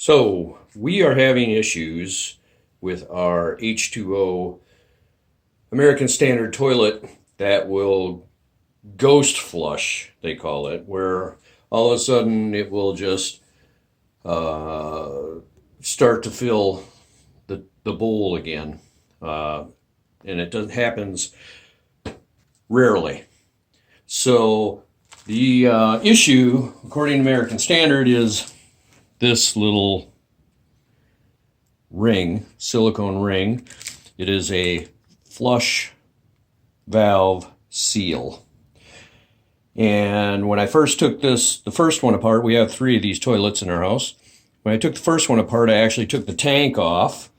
So we are having issues with our H2o American Standard toilet that will ghost flush, they call it, where all of a sudden it will just start to fill the bowl again. And it happens rarely. So the issue, according to American Standard, is this little ring, silicone ring. It is a flush valve seal. And when I first took the first one apart, we have 3 of these toilets in our house. When I took the first one apart, I actually took the tank off,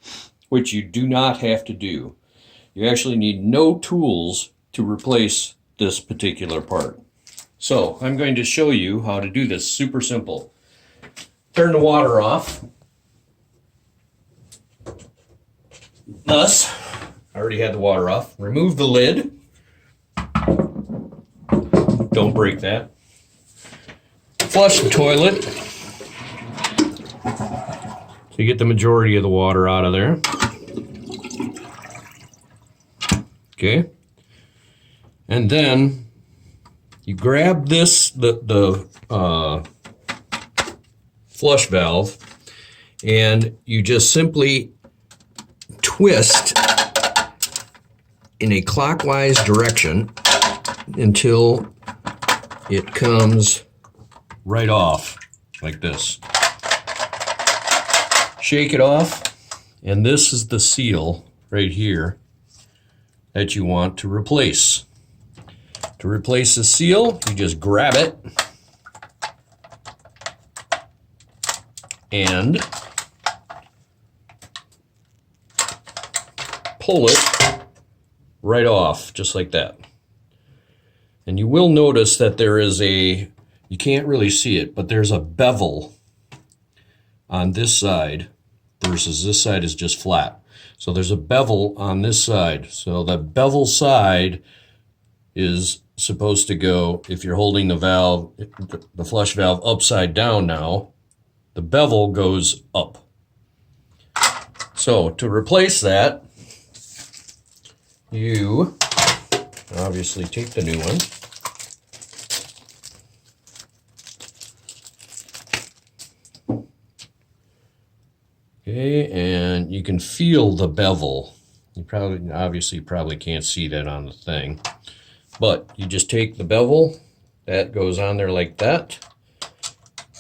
which you do not have to do. You actually need no tools to replace this particular part. So I'm going to show you how to do this. Super simple. Turn the water off. Thus, I already had the water off. Remove the lid. Don't break that. Flush the toilet. So you get the majority of the water out of there. Okay. And then you grab this, the flush valve, and you just simply twist in a clockwise direction until it comes right off like this. Shake it off, and this is the seal right here that you want to replace. To replace the seal, you just grab it and pull it right off, just like that. And you will notice that there is you can't really see it, but there's a bevel on this side versus this side is just flat. So there's a bevel on this side. So the bevel side is supposed to go, if you're holding the valve, the flush valve upside down now, the bevel goes up. So to replace that, you obviously take the new one. Okay, and you can feel the bevel. You obviously can't see that on the thing. But you just take the bevel, that goes on there like that,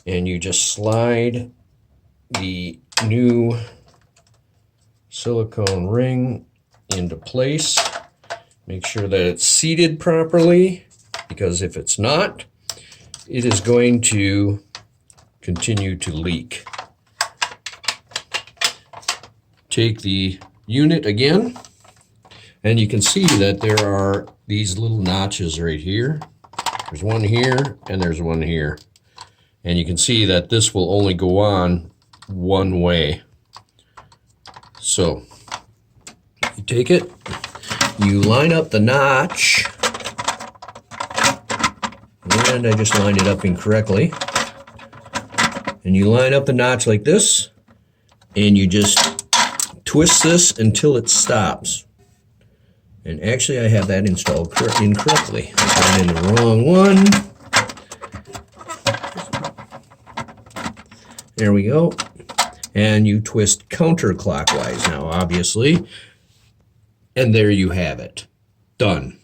and you just slide the new silicone ring into place. Make sure that it's seated properly, because if it's not, it is going to continue to leak. Take the unit again, and you can see that there are these little notches right here. There's one here, and there's one here. And you can see that this will only go on one way. So, you take it, you line up the notch, and I just lined it up incorrectly. And you line up the notch like this, and you just twist this until it stops. And actually I have that installed incorrectly. I put it in the wrong one. There we go. And you twist counterclockwise now, obviously. And there you have it. Done.